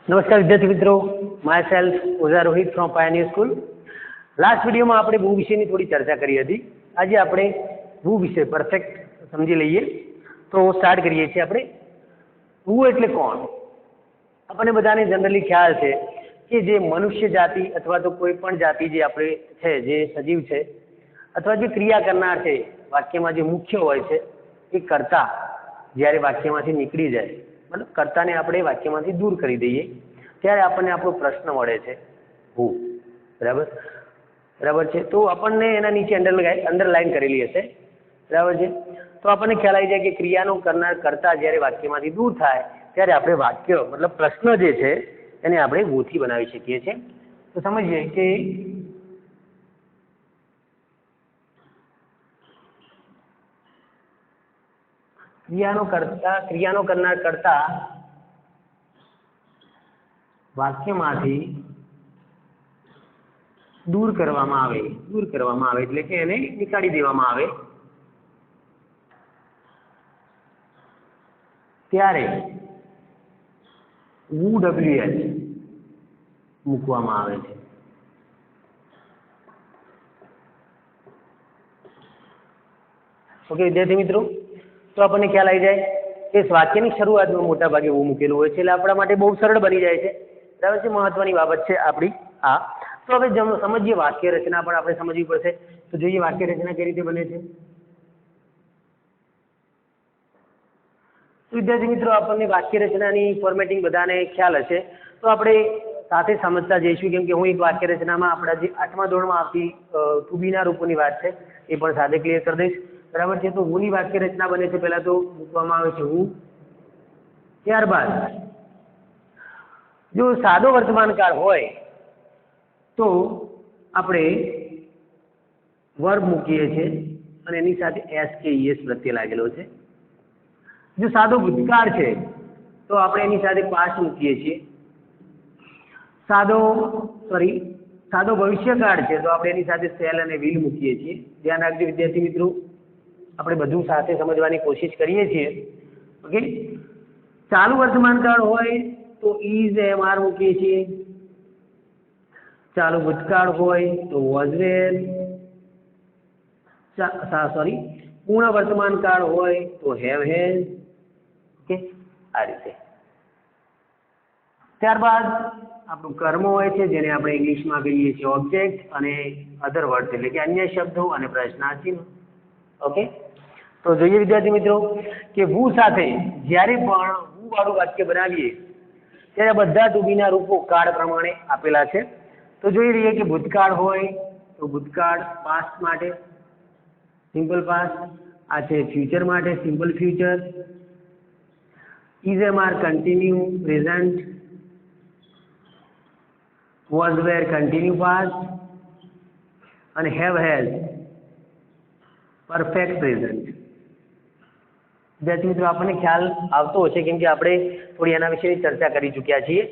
નમસ્કાર વિદ્યાર્થી મિત્રો, myself Ojha Rohit from pioneer school. Last વિડીયોમાં આપણે ભૂ વિષયની થોડી ચર્ચા કરી હતી. આજે આપણે ભૂ વિષય પરફેક્ટ સમજી લઈએ. તો સ્ટાર્ટ કરીએ છીએ આપણે. ભૂ એટલે કોણ? આપણને બધાને જનરલી ખ્યાલ છે કે જે મનુષ્ય જાતિ અથવા તો કોઈ પણ જાતિ જે આપણે છે, જે સજીવ છે અથવા જે ક્રિયા કરનાર છે, વાક્યમાં જે મુખ્ય હોય છે એ કર્તા જ્યારે વાક્યમાંથી નીકળી જાય, મતલબ કર્તાને આપણે વાક્યમાંથી દૂર કરી દઈએ ત્યારે આપણને આપણો પ્રશ્ન મળે છે હું. બરાબર છે. તો આપણને એના નીચે અંડરલાઈન કરેલી હશે. બરાબર છે. તો આપણને ખ્યાલ આવી જાય કે ક્રિયાનો કરનાર કર્તા જ્યારે વાક્યમાંથી દૂર થાય ત્યારે આપણે વાક્ય મતલબ પ્રશ્ન જે છે એને આપણે ભૂથી બનાવી શકીએ છીએ. તો સમજીએ કે ક્રિયાનો કરનાર કર્તા વાક્યમાંથી દૂર કરવામાં આવે એટલે કે એને નીકાળી દેવામાં આવે ત્યારે WH મૂકવામાં આવે છે. ઓકે વિદ્યાર્થી મિત્રો, તો આપણને ખ્યાલ આવી જાય કે વાક્યની શરૂઆતમાં મોટા ભાગે એવું મૂકેલું હોય છે એટલે આપણા માટે બહુ સરળ બની જાય છે. બરાબર છે. મહત્વની બાબત છે આપણી આ. તો હવે સમજીએ વાક્ય રચના પણ આપણે સમજવી પડશે. તો જોઈએ વાક્ય રચના કઈ રીતે બને છે. વિદ્યાર્થી મિત્રો, આપણને વાક્ય રચનાની ફોર્મેટિંગ બધાને ખ્યાલ હશે. તો આપણે સાથે સમજતા જઈશું, કેમ કે હું એક વાક્ય રચનામાં આપણા જે 8મા ધોરણમાં આવતી ટુ બી ના રૂપોની વાત છે એ પણ સાથે ક્લિયર કરી દઈશ. બરાબર છે. તો હુંની વાક્ય રચના બને છે પહેલા તો મૂકવામાં આવે છે હું. ત્યારબાદ જો સાદો વર્તમાન કાળ હોય તો આપણે વર્બ મૂકીએ છીએ અને એની સાથે એસ કે ઈએસ પ્રત્યય લાગેલો છે. જો સાદો ભૂતકાળ છે તો આપણે એની સાથે પાસ્ટ મૂકીએ છીએ. સાદો ભવિષ્યકાળ છે તો આપણે એની સાથે શેલ અને વિલ મૂકીએ છીએ. ધ્યાન રાખજો વિદ્યાર્થી મિત્રો, આપણે બધું સાથે સમજવાની કોશિશ કરીએ છીએ. ઓકે. ચાલુ વર્તમાન કાળ હોય તો ઇઝ એમ આર મૂકીએ છીએ. ચાલુ ભૂતકાળ હોય તો વોઝ વેર. પૂર્ણ વર્તમાન કાળ હોય તો હેવ હેઝ. ઓકે, આ રીતે. ત્યારબાદ આપણું કર્મ હોય છે જેને આપણે ઇંગ્લિશમાં કહીએ છીએ ઓબ્જેક્ટ, અને અધર વર્ડ્સ એટલે કે અન્ય શબ્દો અને પ્રશ્નાર્થ ચિહ્ન. ઓકે. તો જોઈએ વિદ્યાર્થી મિત્રો કે હું સાથે જ્યારે પણ હું વાળું વાક્ય બનાવીએ ત્યારે બધા ટુ બીના રૂપો કાળ પ્રમાણે આપેલા છે. તો જોઈ લઈએ કે ભૂતકાળ હોય તો ભૂતકાળ પાસ્ટ માટે સિમ્પલ પાસ્ટ, આ છે ફ્યુચર માટે simple future, is am are continue present, was were continue past અને હેવ હેઝ પરફેક્ટ પ્રેઝન્ટ. વિદ્યાર્થી મિત્રો, આપણને ખ્યાલ આવતો હશે કેમ કે આપણે થોડી એના વિશે ચર્ચા કરી ચૂક્યા છીએ.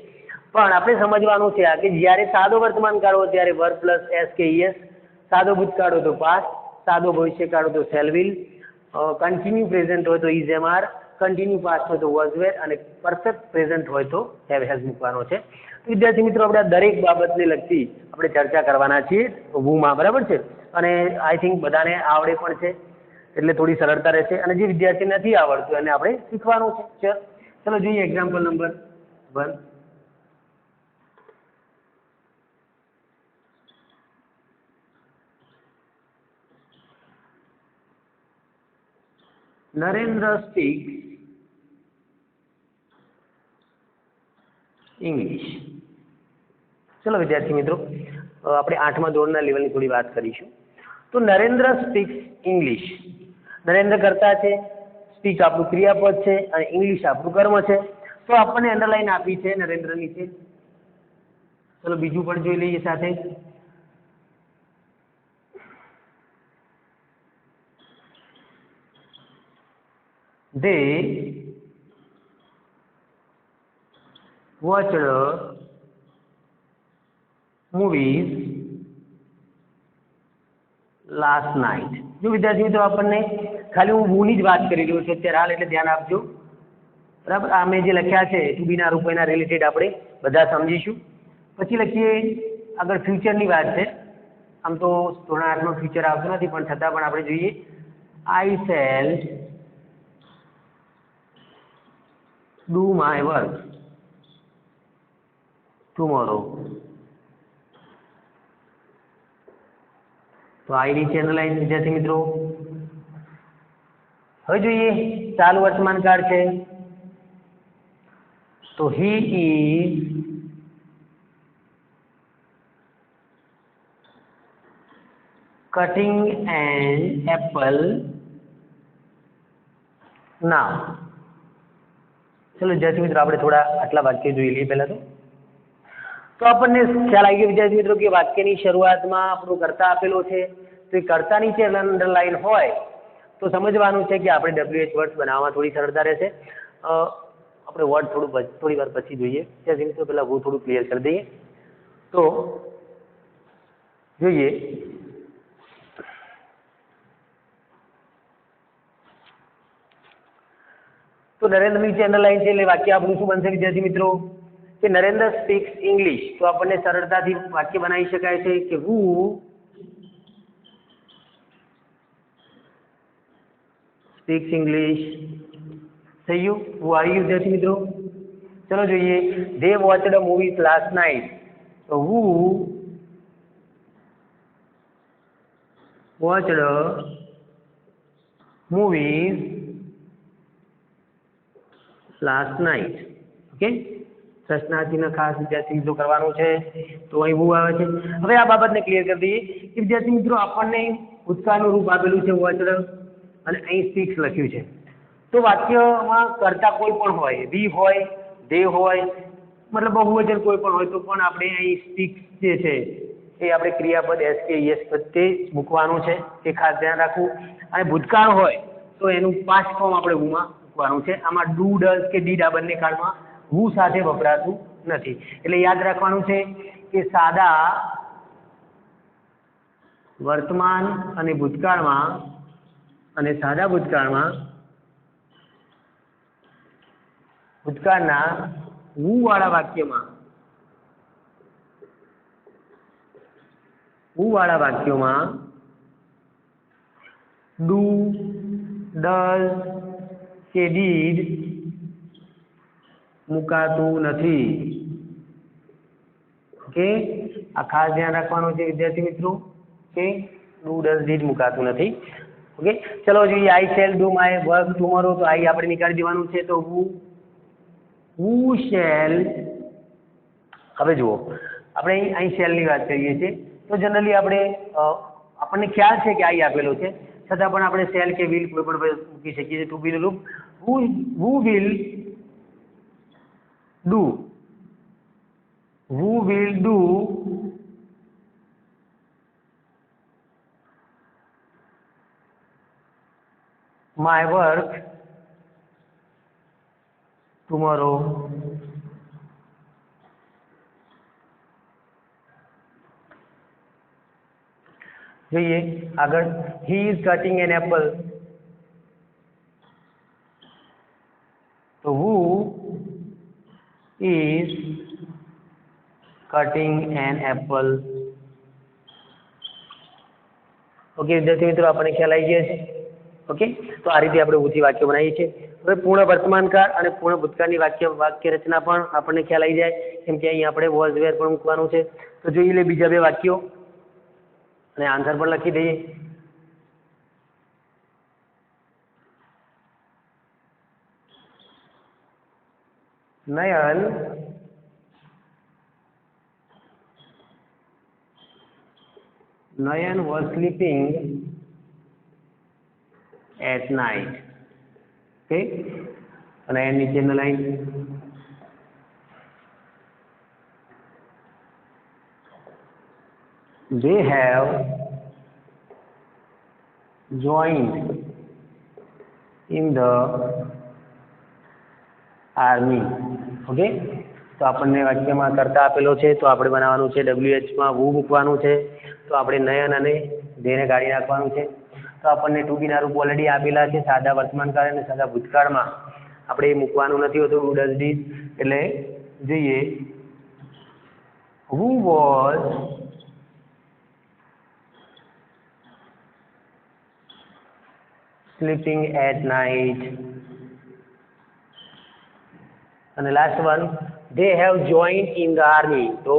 પણ આપણે સમજવાનું છે આ કે જ્યારે સાદો વર્તમાન કાળ હોય ત્યારે વર્બ પ્લસ એસ કે ઈએસ, સાદો ભૂતકાળ હોય તો પાસ્ટ, સાદો ભવિષ્યકાળ હોય તો શેલ વિલ, કન્ટિન્યુ પ્રેઝન્ટ હોય તો is am are, continue past હોય તો વોઝ વેર અને પરફેક્ટ પ્રેઝન્ટ હોય તો હેવ હેઝ મૂકવાનો છે. વિદ્યાર્થી મિત્રો, આપણે દરેક બાબતને લગતી આપણે ચર્ચા કરવાના છીએ વૂમાં. બરાબર છે. અને આઈ થિંક બધાને આવડે પણ છે એટલે થોડી સરળતા રહેશે. અને જે વિદ્યાર્થી નથી આવડતું એને આપણે શીખવાનું છે. ચલો જોઈએ example number 1. Narendra speaks English. ચલો વિદ્યાર્થી મિત્રો, આપણે 8મા ધોરણના લેવલની થોડી વાત કરીશું. તો નરેન્દ્ર સ્પીક્સ ઇંગ્લિશ. નરેન્દ્ર કરતા છે, સ્પીક આપણું ક્રિયાપદ છે અને ઇંગ્લિશ આપણું કર્મ છે. તો આપણને અંડરલાઈન આપી છે નરેન્દ્રની છે. ચલો બીજું પણ જોઈ લઈએ સાથે. They watched movies last night. જો વિદ્યાર્થી મિત્રો, આપણને ખાલી હું ની જ વાત કરી રહ્યો છું અત્યારે હાલ, એટલે ધ્યાન આપજો. બરાબર. આ મેં જે લખ્યા છે ટુ બીના રૂપો એના રિલેટેડ આપણે બધા સમજીશું. પછી લખીએ આગળ ફ્યુચરની વાત છે. આમ તો ધોરણ 8માં ફ્યુચર આવતું નથી, પણ છતાં પણ આપણે જોઈએ. આઈ shell do my work tomorrow. તો આઈની ચેનલ લાઈન વિદ્યાર્થી મિત્રો. હવે જોઈએ ચાલુ વર્તમાન કાળ છે. તો he is cutting an apple now. ચલો વિદ્યાર્થી મિત્રો આપણે થોડા આટલા વાક્ય જોઈ લઈએ પહેલા. તો આપણને ખ્યાલ આવી ગયો વિદ્યાર્થી મિત્રો કે વાક્યની શરૂઆતમાં આપણું કર્તા આપેલો છે. તો એ કર્તા નીચે અંડરલાઈન હોય તો સમજવાનું છે કે આપણે WH વર્ડ્સ બનાવવામાં થોડી સરળતા રહેશે. આપણે વર્ડ થોડી વાર પછી જોઈએ. વિદ્યાર્થી મિત્રો પહેલા હું થોડું ક્લિયર કરી દઈએ. તો જોઈએ તો નરેન્દ્ર નીચે અંડરલાઈન છે એટલે વાક્ય આપણું શું બનશે વિદ્યાર્થી મિત્રો કે નરેન્દ્ર સ્પીક્સ ઇંગ્લિશ. તો આપણને સરળતાથી વાક્ય બનાવી શકાય છે કે હુ સ્પીક્સ ઇંગ્લિશ. થઈ ગયું? હું આવી ગયું વિદ્યાર્થી મિત્રો. ચલો જોઈએ they watched a movie last night. તો હુ વોચડ અ મૂવીઝ લાસ્ટ નાઇટ. ઓકે, પ્રશ્નાર્થીને ખાસ વિદ્યાર્થી મિત્રો કરવાનું છે. તો અહીં હું આવે છે. હવે આ બાબતને ક્લિયર કરી દઈએ કે વિદ્યાર્થી મિત્રો આપણને ભૂતકાળનું રૂપ આપેલું છે વોચડ અને અહીં સ્પીક્સ લખ્યું છે. તો વાક્યમાં કરતા કોઈ પણ હોય, વી હોય, ધે હોય, મતલબ બહુવચન કોઈ પણ હોય તો પણ આપણે અહીં સ્પીક્સ જે છે એ આપણે ક્રિયાપદ એસ કે યસ પદ તે મૂકવાનું છે. એ ખાસ ધ્યાન રાખવું. અને ભૂતકાળ હોય તો એનું પાસ્ટ ફોર્મ આપણે હુમાં મૂકવાનું છે. આમાં ડુ ડઝ કે ડીડ આ બંને કાળમાં હુ સાથે વપરાતું નથી. એટલે યાદ રાખવાનું છે કે સાદા વર્તમાન અને ભૂતકાળમાં અને સાદા ભૂતકાળના હુ વાળા વાક્યોમાં ડુ ડઝ કે ડીડ મુકાતું નથી. ઓકે, આ ખાસ ધ્યાન રાખવાનું છે વિદ્યાર્થી મિત્રો કે ડુ ડઝ ડીડ મુકાતું નથી. ઓકે, ચલો જોઈએ આઈ shell do my work tomorrow. તો આઈ આપણે નીકાળી દેવાનું છે. તો હુ શેલ. હવે જુઓ આપણે અહીં શેલની વાત કરીએ છીએ તો જનરલી આપણને ખ્યાલ છે કે આઈ આપેલો છે, છતાં પણ આપણે શેલ કે વિલ કોઈ પણ મૂકી શકીએ છીએ. ટુ બીનું રૂપ who will do my work tomorrow. જોઈએ આગળ he is cutting an apple. તો who is cutting an apple. Okay વિદ્યાર્થી મિત્રો આપણને ખ્યાલ આવી ગયા છે. ઓકે, તો આ રીતે આપણે ઊંચી વાક્યો બનાવીએ છીએ. હવે પૂર્ણ વર્તમાનકાળ અને પૂર્ણ ભૂતકાળની વાક્ય રચના પણ આપણને ખ્યાલ આવી જાય, કેમ કે અહીં આપણે વોઝ વેર પણ મૂકવાનું છે. તો જોઈ લે બીજા બે વાક્યો અને આન્સર પણ લખી દઈએ. Nayan was sleeping at night. Okay, and I need in the line. They have joined in the army. Okay, તો આપણને વાક્યમાં કરતા આપેલો છે તો આપણે બનાવવાનું છે WH માં વુ મૂકવાનું છે. તો આપણે નયન અને ધેને કાઢી નાખવાનું છે. તો આપણને ટુ બીના રૂપ ઓલરેડી આપેલા છે સાદા વર્તમાનકાળ અને સાદા ભૂતકાળમાં. આપણે મૂકવાનું નથી હોતું ડુ ડઝ ડીડ, એટલે જોઈએ who was sleeping at night, and the last one they have joined in the army. So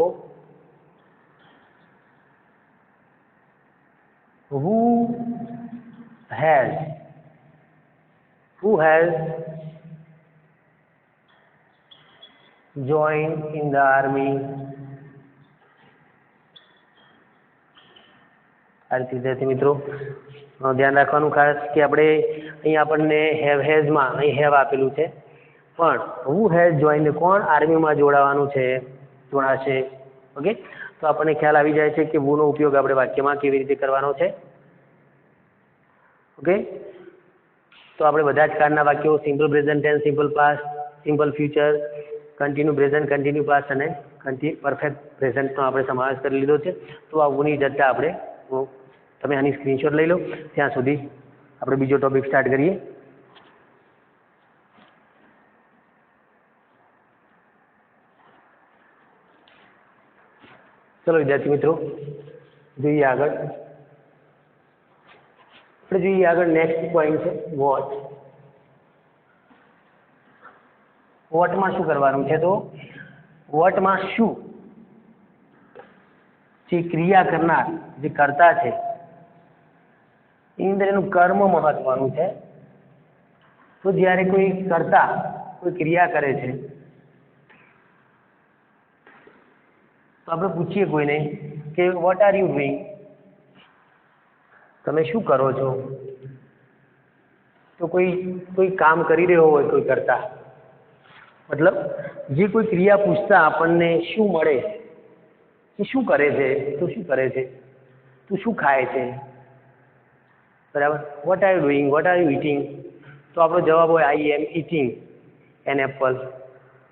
who has joined in the army. આ રીતે વિદ્યાર્થી મિત્રો ધ્યાન રાખવાનું ખાસ કે આપણે અહીં આપણને હેઝમાં અહીં હેવ આપેલું છે, પણ હુ હેઝ જોઈન કોણ આર્મીમાં જોડાશે. ઓકે, તો આપણને ખ્યાલ આવી જાય છે કે વુનો ઉપયોગ આપણે વાક્યમાં કેવી રીતે કરવાનો છે. ઓકે, તો આપણે બધા જ કાળના વાક્યો simple present tense, simple past, simple future, continue present, continue past અને પરફેક્ટ પ્રેઝન્ટનો આપણે સમાવેશ કરી લીધો છે. તો આ વુની ચર્ચા આપણે તમે આની સ્ક્રીનશોટ લઈ લો, ત્યાં સુધી આપણે બીજો ટોપિક સ્ટાર્ટ કરીએ. ચલો વિદ્યાર્થી મિત્રો જોઈએ આગળ. આપણે જોઈએ આગળ નેક્સ્ટ પોઈન્ટ છે વોટ. વોટમાં શું કરવાનું છે? તો વોટમાં શું, જે ક્રિયા કરનાર, જે કર્તા છે એની અંદર એનું કર્મ મહત્વનું છે. તો જ્યારે કોઈ કર્તા કોઈ ક્રિયા કરે છે તો આપણે પૂછીએ કોઈને કે વોટ આર યુ ડુઈંગ, તમે શું કરો છો? તો કોઈ કામ કરી રહ્યો હોય કોઈ કર્તા, મતલબ જે કોઈ ક્રિયા પૂછતા આપણને શું મળે, એ શું કરે છે, તો શું કરે છે, તું શું ખાય છે, બરાબર. What are you doing, what are you eating, તો આપણો જવાબ હોય I am eating an apple,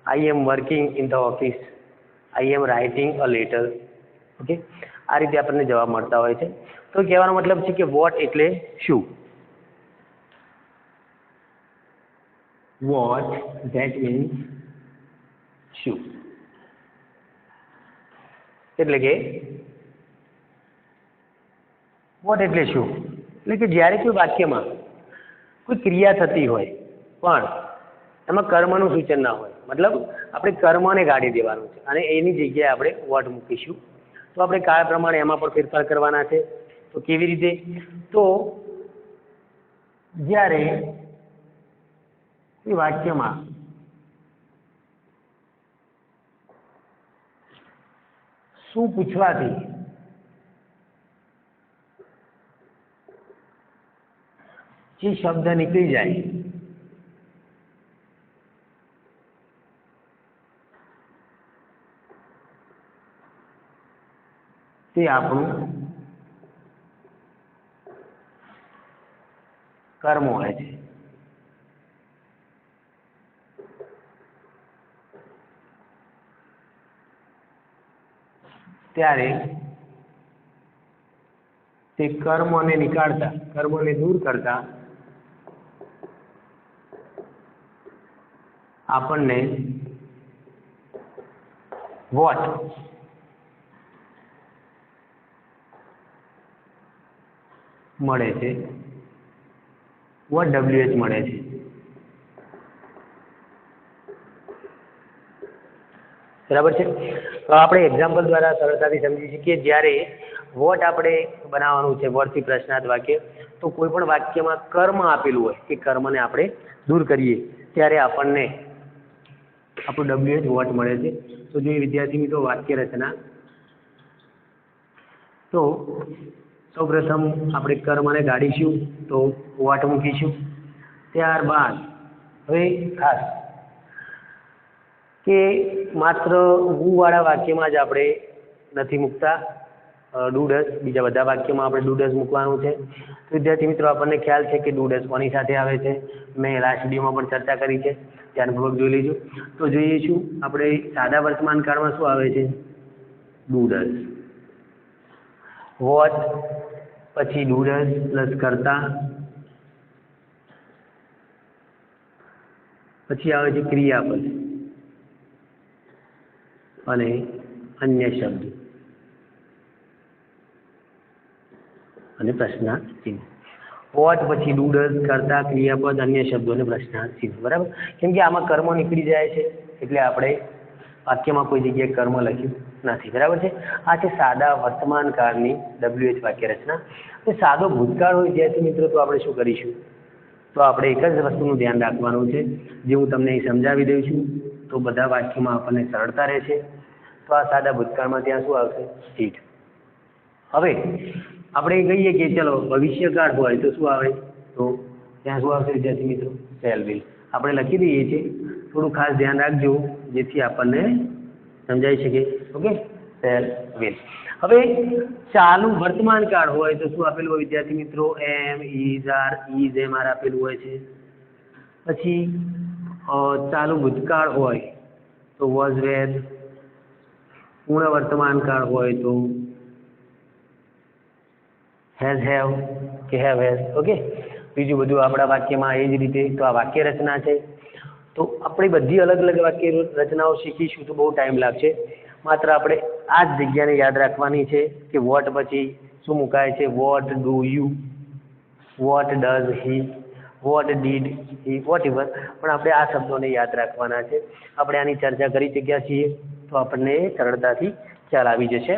I am working in the office, I am writing a letter. Okay, આ રીતે આપણને જવાબ મળતા હોય છે. તો કહેવાનો મતલબ છે કે વોટ એટલે શું. વોટ ધેટ મીન્સ શું, એટલે કે વોટ એટલે શું, એટલે કે જ્યારે કોઈ વાક્યમાં કોઈ ક્રિયા થતી હોય પણ એમાં કર્મનું સૂચન ના હોય, મતલબ આપણે કર્મને ગાડી દેવાનું છે અને એની જગ્યાએ આપણે વોટ મૂકીશું. તો આપણે કાળ પ્રમાણે એમાં પણ ફેરફાર કરવાના છે. તો કેવી રીતે? તો જ્યારે કોઈ વાક્યમાં શું પૂછવાથી જે શબ્દ નીકળી જાય તે આપણું કર્મ હોય છે. ત્યારે તે કર્મને નીકાળતા, કર્મને દૂર કરતા આપણને વોટ મળે છે, વોટ WH મળે છે. બરાબર છે. તો આપણે એક્ઝામ્પલ દ્વારા સરળતાથી સમજી શકીએ. જ્યારે વોટ આપણે બનાવવાનું છે વોટથી પ્રશ્નાર્થ વાક્ય, તો કોઈ પણ વાક્યમાં કર્મ આપેલું હોય કે કર્મને આપણે દૂર કરીએ ત્યારે આપણને આપણું WH વોટ મળે છે. તો જોઈએ વિદ્યાર્થી મિત્રો વાક્ય રચના. તો સૌપ્રથમ આપણે કર્મને ગાડીશું તો વોટ મૂકીશું. ત્યારબાદ હવે ખાસ કે માત્ર હું વાળા વાક્યમાં જ આપણે નથી મૂકતા ડુ ડઝ, બીજા બધા વાક્યમાં આપણે ડુ ડઝ મૂકવાનું છે. તો વિદ્યાર્થી મિત્રો આપણને ખ્યાલ છે કે ડુ ડઝ કોની સાથે આવે છે, મેં લાસ્ટ વિડીયોમાં પણ ચર્ચા કરી છે, ધ્યાનપૂર્વક જોઈ લેજો. તો જોઈએ શું આપણે સાદા વર્તમાન કાળમાં શું આવે છે? Do does. વોટ પછી ડુ ડઝ પ્લસ કર્તા પછી આવે છે ક્રિયાપદ અને અન્ય શબ્દ અને પ્રશ્નાર્થ ચિહ્ન. વોટ પછી ડુ ડઝ કરતા ક્રિયાપદ અન્ય શબ્દો અને પ્રશ્નાર્થ ચિહ્ન. બરાબર, કેમ કે આમાં કર્મ નીકળી જાય છે એટલે આપણે વાક્યમાં કોઈ જગ્યાએ કર્મ લખ્યું નથી. બરાબર છે. આ છે સાદા વર્તમાન કાળની WH વાક્ય રચના. અને સાદો ભૂતકાળ હોય વિદ્યાર્થી મિત્રો તો આપણે શું કરીશું, તો આપણે એક જ વસ્તુનું ધ્યાન રાખવાનું છે જે હું તમને અહીં સમજાવી દઉં છું, તો બધા વાક્યોમાં આપણને સરળતા રહેશે. તો આ સાદા ભૂતકાળમાં ત્યાં શું આવશે, ઈટ. હવે આપણે કહીએ કે ચલો ભવિષ્યકાળ હોય તો શું આવે, તો ત્યાં શું આવશે વિદ્યાર્થી મિત્રો, શેલ વિલ. આપણે લખી દઈએ છીએ, થોડું ખાસ ધ્યાન રાખજો જેથી આપણને સમજાઈ શકે. Okay, shall will. હવે ચાલુ વર્તમાન કાળ હોય તો શું આપેલું હોય વિદ્યાર્થી મિત્રો, am, is, are, is, am, are આપેલું હોય છે. પછી ચાલુ ભૂતકાળ હોય તો વોઝ, વેર. પૂર્ણ વર્તમાન કાળ હોય તો હેઝ, હેવ કે હેવ, હેઝ. ઓકે, બીજું બધું આપણા વાક્યમાં એ જ રીતે. તો આ વાક્ય રચના છે. તો આપણે બધી અલગ અલગ વાક્ય રચનાઓ શીખીશું તો બહુ ટાઈમ લાગશે. માત્ર આપણે આ જ જગ્યાને યાદ રાખવાની છે કે વોટ પછી શું મુકાય છે, what do you, what does he, what did he, whatever. પણ આપણે આ શબ્દોને યાદ રાખવાના છે. આપણે આની ચર્ચા કરી ચૂક્યા છીએ તો આપણને સરળતાથી ખ્યાલ આવી જશે.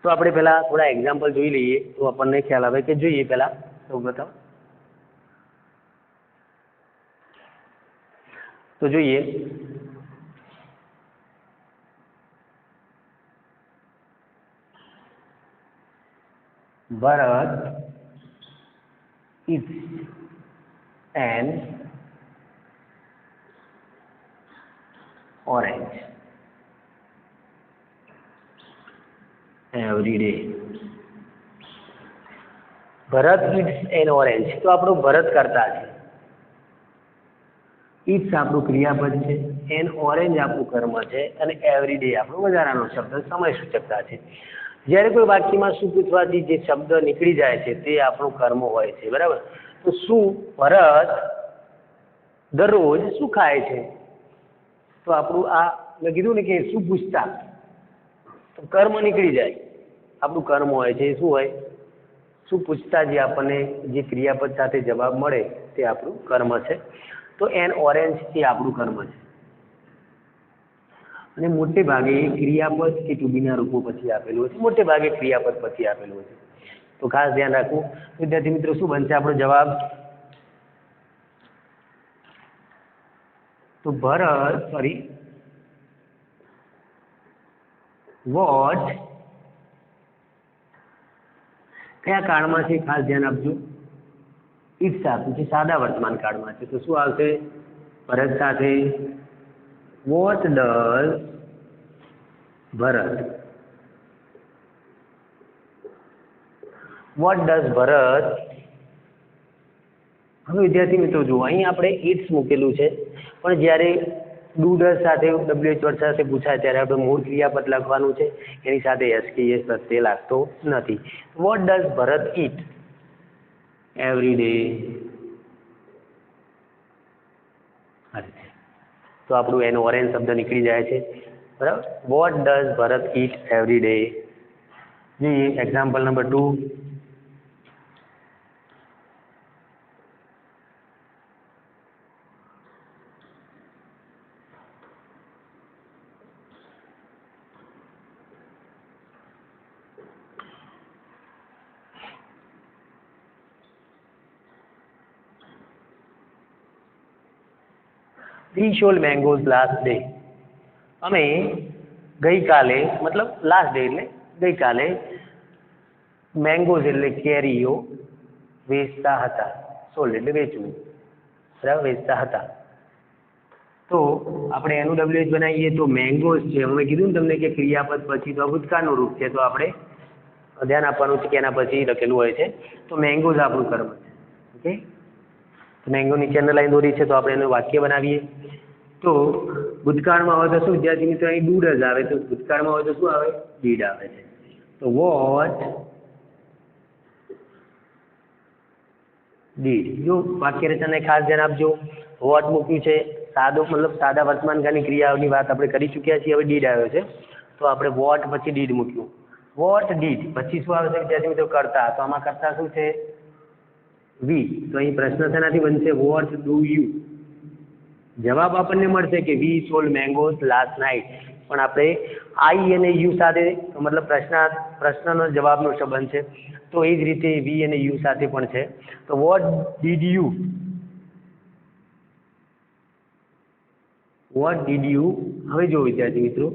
તો આપણે પહેલાં થોડા એક્ઝામ્પલ જોઈ લઈએ તો આપણને ખ્યાલ આવે કે જોઈએ. પહેલાં સૌપ્રથમ તો જોઈએ ભરત eats an orange every day. Bharat eats an orange. તો આપણું ભરત કરતા છે, ઇટ્સ આપણું ક્રિયાપદ છે, એન ઓરેન્જ આપણું કર્મ છે અને એવરી ડે આપણું વધારાનો શબ્દ સમય સૂચકતા છે. જ્યારે કોઈ વાક્યમાં શું પૂછવાથી જે શબ્દ નીકળી જાય છે તે આપણું કર્મ હોય છે. બરાબર. તો શું ભરત દરરોજ શું ખાય છે, તો આપણું આ મેં કીધું ને કે શું પૂછતા, તો કર્મ નીકળી જાય. આપણું કર્મ હોય છે શું હોય, શું પૂછતા જે આપણને જે ક્રિયાપદ સાથે જવાબ મળે તે આપણું કર્મ છે. તો એન ઓરેન્જ એ આપણું કર્મ છે. અને મોટે ભાગે ક્રિયાપદ કે ટુ બીના રૂપો પછી આપેલું છે, મોટે ભાગે ક્રિયાપદ પછી આપેલું છે. તો ખાસ ધ્યાન રાખવું વિદ્યાર્થી મિત્રો. શું બનશે આપણો જવાબ, તો ભરત વોટ કયા કાળમાં છે, ખાસ ધ્યાન આપજો. ઇટ્સ આપ્યું છે, સાદા વર્તમાન કાળમાં છે. તો શું આવશે ભરત સાથે, what does Bharat, what does Bharat. હવે વિદ્યાર્થી મિત્રો જુઓ, અહીં આપણે ઇટ્સ મૂકેલું છે, પણ જ્યારે ડુ ડઝ સાથે WH વર્ડ સાથે પૂછાય ત્યારે આપણે મૂળ ક્રિયાપદ લખવાનું છે, એની સાથે એસ કે એસ પ્રત્યય લાગતો નથી. Vote does Bharat it every day. તો આપણું એનો ઓરેન્જ શબ્દ નીકળી જાય છે. બરાબર. Vote does Bharat it every day. જોઈએ example number 2. We sold mangoes last day. અમે ગઈકાલે, મતલબ લાસ્ટ ડે એટલે ગઈકાલે, મેંગોઝ એટલે કેરીઓ વેચતા હતા. સોલ્ડ એટલે વેચવું, બરાબર, વેચતા હતા. તો આપણે એનું WH બનાવીએ તો મેંગોઝ છે. અમે કીધું ને તમને કે ક્રિયાપદ પછી તો ભૂતકાળનું રૂપ છે, તો આપણે ધ્યાન આપવાનું છે કે એના પછી લખેલું હોય છે. તો મેંગોઝ આપણું કર્મ છે. ઓકે, તો મેંગો નીચે અંડરલાઈન દોરી છે, તો આપણે એનું વાક્ય બનાવીએ. તો ભૂતકાળમાં હોય તો શું વિદ્યાર્થી મિત્રો, અહીં ડુ ડઝ આવે, તો ભૂતકાળમાં હોય તો શું આવે, ડીડ આવે છે. તો વોટ ડીડ. જો વાક્ય રચનાને ખાસ ધ્યાન આપજો. વોટ મૂક્યું છે, સાદો મતલબ સાદા વર્તમાનકાળની ક્રિયાઓની વાત આપણે કરી ચૂક્યા છીએ. હવે ડીડ આવ્યો છે તો આપણે વોટ પછી ડીડ મૂક્યું. વોટ ડીડ પછી શું આવે છે વિદ્યાર્થી મિત્રો? કર્તા. તો આમાં કર્તા શું છે? વી. તો અહીં પ્રશ્ન શેનાથી બનશે? Vote do you. જવાબ આપણને મળશે કે વી સોલ્ડ મેંગોઝ લાસ્ટ નાઇટ. પણ આપણે આઈ અને યુ સાથે મતલબ પ્રશ્નનો જવાબનો સંબંધ છે, તો એ જ રીતે વી અને યુ સાથે પણ છે. તો what did you, what did you. હવે જો વિદ્યાર્થી મિત્રો,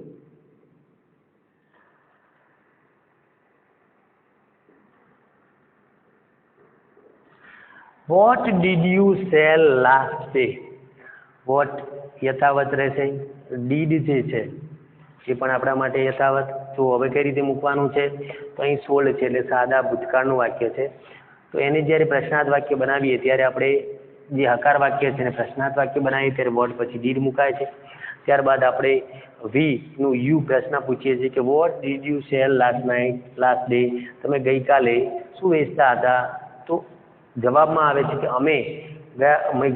what did you sell last day. What યથાવત રહેશે, ડીડ જે છે એ પણ આપણા માટે યથાવત. તો હવે કઈ રીતે મૂકવાનું છે? તો અહીં સોલ્ડ છે એટલે સાદા ભૂતકાળનું વાક્ય છે. તો એને જ્યારે પ્રશ્નાર્થ વાક્ય બનાવીએ ત્યારે આપણે જે હકાર વાક્ય છે એને પ્રશ્નાર્થ વાક્ય બનાવીએ ત્યારે વોટ પછી ડીડ મુકાય છે. ત્યારબાદ આપણે વીનું યુ પ્રશ્ન પૂછીએ છીએ કે vote did you sell last day. તમે ગઈકાલે શું વેચતા હતા? તો જવાબમાં આવે છે કે અમે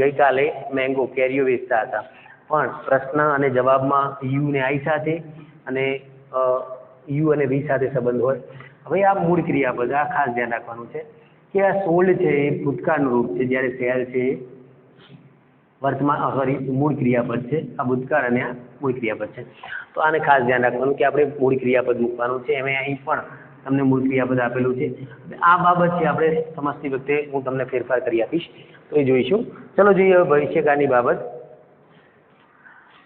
ગઈકાલે મેંગો કેરીઓ વેચતા હતા. પણ પ્રશ્ન અને જવાબમાં યુ ને આઈ સાથે અને યુ અને વી સાથે સંબંધ હોય. હવે આ મૂળ ક્રિયાપદ, આ ખાસ ધ્યાન રાખવાનું છે કે આ સોલ્ડ છે એ ભૂતકાળનું રૂપ છે, જ્યારે સેલ છે મૂળ ક્રિયાપદ છે. આ ભૂતકાળ અને આ મૂળ ક્રિયાપદ છે. તો આને ખાસ ધ્યાન રાખવાનું કે આપણે મૂળ ક્રિયાપદ મૂકવાનું છે. એમાં અહીં પણ તમને મૂળ ક્રિયાપદ આપેલું છે. આ બાબત છે આપણે સમજતી વખતે હું તમને ફેરફાર કરી આપીશ, તો એ જોઈશું. ચલો જોઈએ હવે ભવિષ્યકાળની બાબત.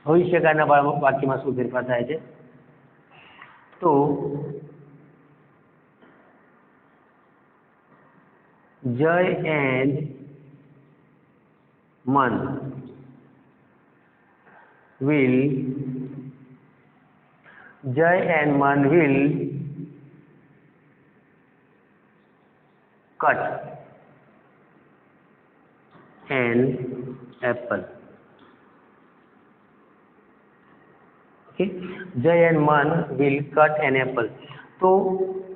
ભવિષ્યકાળના વાક્યમાં શું ફેરફાર થાય છે? તો જય એન્ડ મન will cut an apple. Okay, જય એન્ડ મન will cut an apple. તો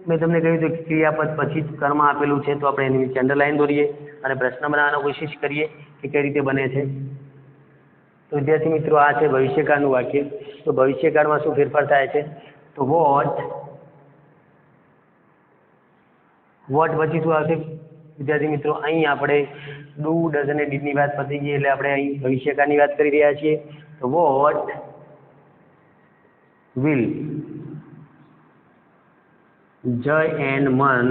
મેં તમને કહ્યું હતું ક્રિયાપદ પછી કર્મ આપેલું છે, તો આપણે એની નીચે અંડરલાઈન દોરીએ અને પ્રશ્ન બનાવવાનો કોશિશ કરીએ કે કઈ રીતે બને છે. તો વિદ્યાર્થી મિત્રો, આ છે ભવિષ્યકાળનું વાક્ય. તો ભવિષ્યકાળમાં શું ફેરફાર થાય છે? તો વોટ પછી શું આવશે વિદ્યાર્થી મિત્રો? અહીં આપણે ડુ, ડઝ અને ડીડની વાત પતી ગઈ એટલે આપણે અહીં ભવિષ્યકાળની વાત કરી રહ્યા છીએ. તો વોટ will જય એન્ડ મન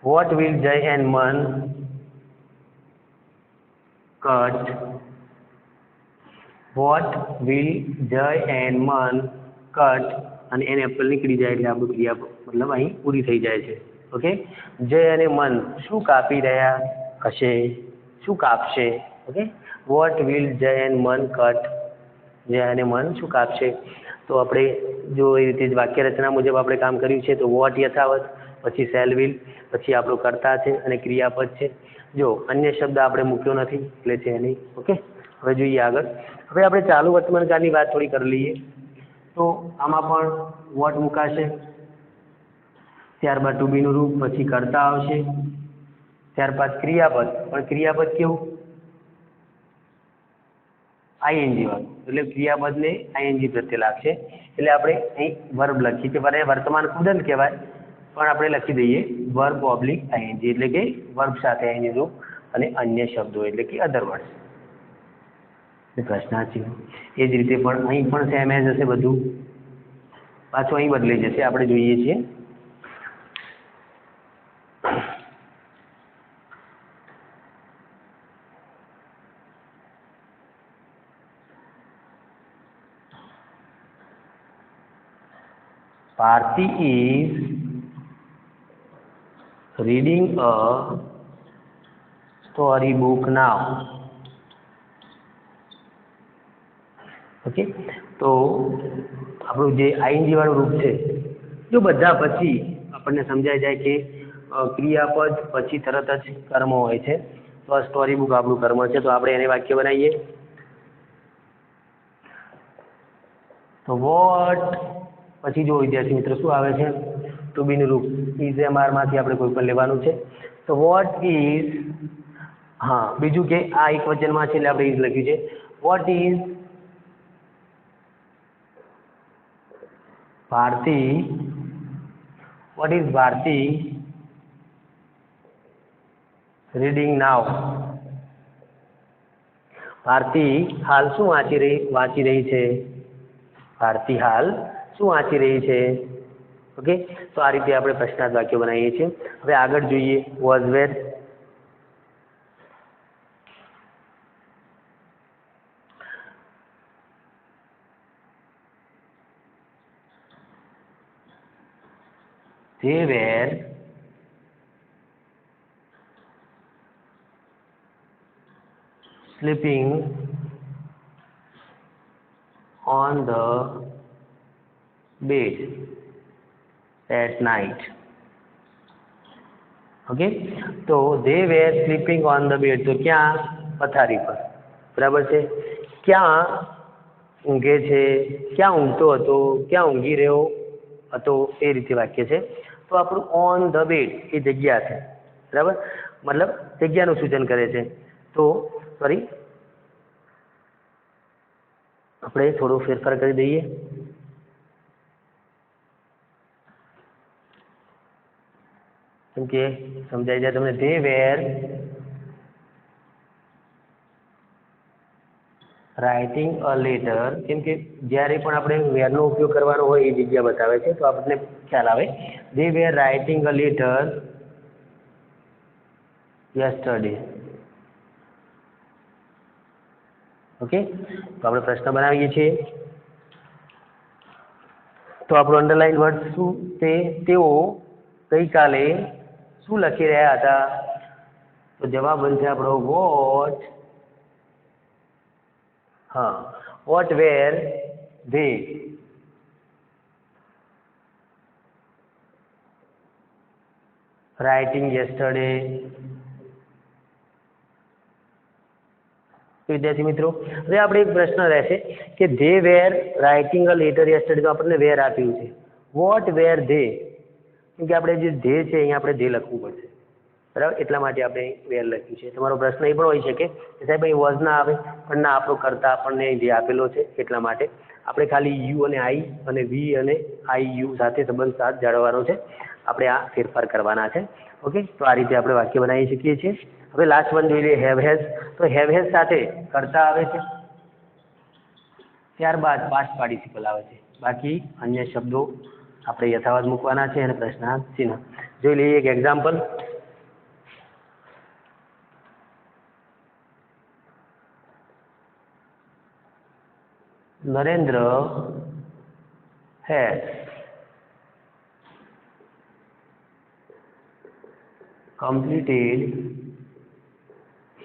cut અને એન એપલ નીકળી જાય એટલે આપણું ક્રિયા મતલબ અહીં પૂરી થઈ જાય છે. ઓકે, જય અને મન શું કાપી રહ્યા હશે? શું કાપશે? ઓકે, વોટ વિલ જય એન્ડ મન કટ. જય અને મન શું કાપશે? તો આપણે જો એ રીતે જ વાક્ય રચના મુજબ આપણે કામ કર્યું છે. તો વોટ યથાવત, પછી સેલ વિલ, પછી આપણું કર્તા છે અને ક્રિયાપદ છે. જો અન્ય શબ્દ આપણે મૂક્યો નથી એટલે છે નહીં. ઓકે, હવે જોઈએ આગળ. હવે આપણે ચાલુ વર્તમાનકાળની વાત થોડી કરી લઈએ. તો આમાં પણ વોટ મુકાશે, ત્યારબાદ ટુ બીનું રૂપ, પછી કર્તા આવશે, ત્યારબાદ ક્રિયાપદ. પણ ક્રિયાપદ કેવું? આઈએનજી વાળું, એટલે ક્રિયાપદને આઈએનજી પ્રત્યે લાગશે. એટલે આપણે અહીં વર્બ લખીએ કે વર્તમાન કુદંત કહેવાય, પણ આપણે લખી દઈએ વર્બ ઓબ્લિક આઈએનજી, એટલે કે વર્બ સાથે આઈએનજી રૂપ અને અન્ય શબ્દો એટલે કે અધર વર્ડ્સ. પ્રશ્નાર્થ એ જ રીતે પણ અહીં પણ સેમ એજ હશે બધું, પાછું અહીં બદલાઈ જશે. આપણે જોઈએ છીએ Parthi is reading a storybook now. Okay, તો આપણું જે આઈએનજી વાળું રૂપ છે, જો બધા પછી આપણને સમજાઈ જાય કે ક્રિયાપદ પછી તરત જ કર્મ હોય છે, તો આ સ્ટોરી બુક આપણું કર્મ છે. તો આપણે એને વાક્ય બનાવીએ. તો વોટ પછી જો વિદ્યાર્થી મિત્રો શું આવે છે? ટુ બીનું રૂપ. ઇઝ એમ આર માંથી આપણે કોઈ પણ લેવાનું છે. તો વોટ ઇઝ હા, બીજું કે આ એક વચનમાં છે એટલે આપણે એ જ લખ્યું છે. What is Bharati, what is Bharati reading now? Bharati હાલ શું વાંચી રહી છે? ભારતી હાલ શું વાંચી રહી છે? ઓકે, તો આ રીતે આપણે પ્રશ્નાર્થ વાક્યો બનાવીએ છીએ. હવે આગળ જોઈએ was wear. They were sleeping on the bed at night. Okay, તો they were sleeping on the bed, તો ક્યાં? પથારી પર. બરાબર છે. ક્યાં ઊંઘે છે? ક્યાં ઊંઘતો હતો? ક્યાં ઊંઘી રહ્યો હતો? એ રીતે વાક્ય છે. તો આપણું ઓન ધ બેડ એ જગ્યા છે. બરાબર, મતલબ જગ્યાનું સૂચન કરે છે. તો સોરી, આપણે થોડો ફેરફાર કરી દઈએ. કેમ કે સમજાઈ જાય તમને. they were writing a letter, કેમ કે જ્યારે પણ આપણે વેરનો ઉપયોગ કરવાનો હોય એ જગ્યા બતાવે છે તો આપણને ખ્યાલ આવે. they were writing a letter yesterday. Okay, તો આપણે પ્રશ્ન બનાવીએ છીએ. તો આપણું અંડરલાઇન વર્ડ શું છે? તેઓ ગઈકાલે શું લખી રહ્યા હતા? તો જવાબ બનશે આપણો વોટ. હા, what were they writing yesterday. વિદ્યાર્થી મિત્રો, હવે આપણે એક પ્રશ્ન રહેશે કે they were writing a letter yesterday, તો આપણને વેર આપ્યું છે. વોટ વેર ધે, કેમ કે આપણે જે ધે છે અહીંયા આપણે ધે લખવું પડશે. બરાબર, એટલા માટે આપણે વેર લખ્યું છે. તમારો પ્રશ્ન એ પણ હોઈ શકે કે સાહેબ અહીં વોઝ ના આવે, પણ ના, આપણો કરતા આપણને જે આપેલો છે એટલા માટે આપણે ખાલી યુ અને આઈ અને વી અને આઈ યુ સાથે સંબંધ સાથ જાળવવાનો છે. આપણે આ ફેરફાર કરવાના છે. ઓકે, તો આ રીતે આપણે વાક્ય બનાવી શકીએ છીએ. હવે લાસ્ટ વન જોઈ લઈએ, હેવ હેઝ. તો હેવ હેઝ સાથે કરતા આવે છે, ત્યારબાદ પાસ્ટ પાર્ટિસિપલ આવે છે. બાકી અન્ય શબ્દો આપણે યથાવત મૂકવાના છે અને પ્રશ્નાર્થ ચિહ્ન. જોઈ લઈએ એક example. Narendra has completed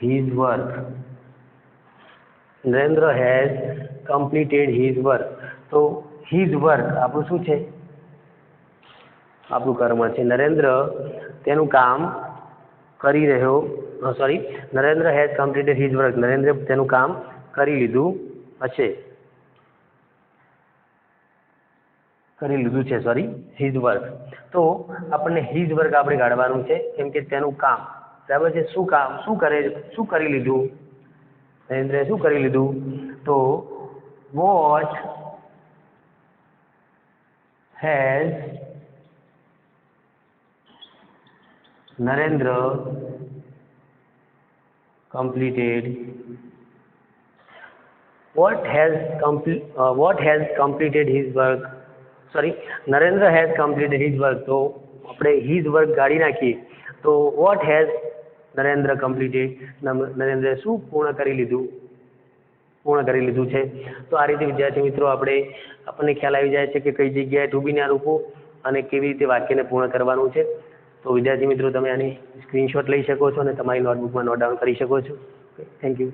his work. Narendra has completed his work. તો his work આપણું શું છે? આપણું કર્મ છે. નરેન્દ્ર તેનું કામ કરી રહ્યો, sorry, Narendra has completed his work. Narendra તેનું કામ કરી લીધું હશે, કરી લીધું છે, સોરી, હિઝ વર્ક. તો આપણને હિઝ વર્ક આપણે કાઢવાનું છે, કેમ કે તેનું કામ. બરાબર છે. શું કામ, શું કરી લીધું? નરેન્દ્રે શું કરી લીધું? તો what has Narendra completed, what has completed his work? Sorry, Narendra has completed his work. તો આપણે હિઝ વર્ક કાઢી નાખીએ તો વોટ હેઝ નરેન્દ્ર કમ્પ્લીટેડ, નરેન્દ્રે શું પૂર્ણ કરી લીધું છે. તો આ રીતે વિદ્યાર્થી મિત્રો આપણને ખ્યાલ આવી જાય છે કે કઈ જગ્યાએ ટુ બીના રૂપો અને કેવી રીતે વાક્યને પૂર્ણ કરવાનું છે. તો વિદ્યાર્થી મિત્રો, તમે આની સ્ક્રીનશોટ લઈ શકો છો અને તમારી નોટબુકમાં નોટ ડાઉન કરી શકો છો. Thank you.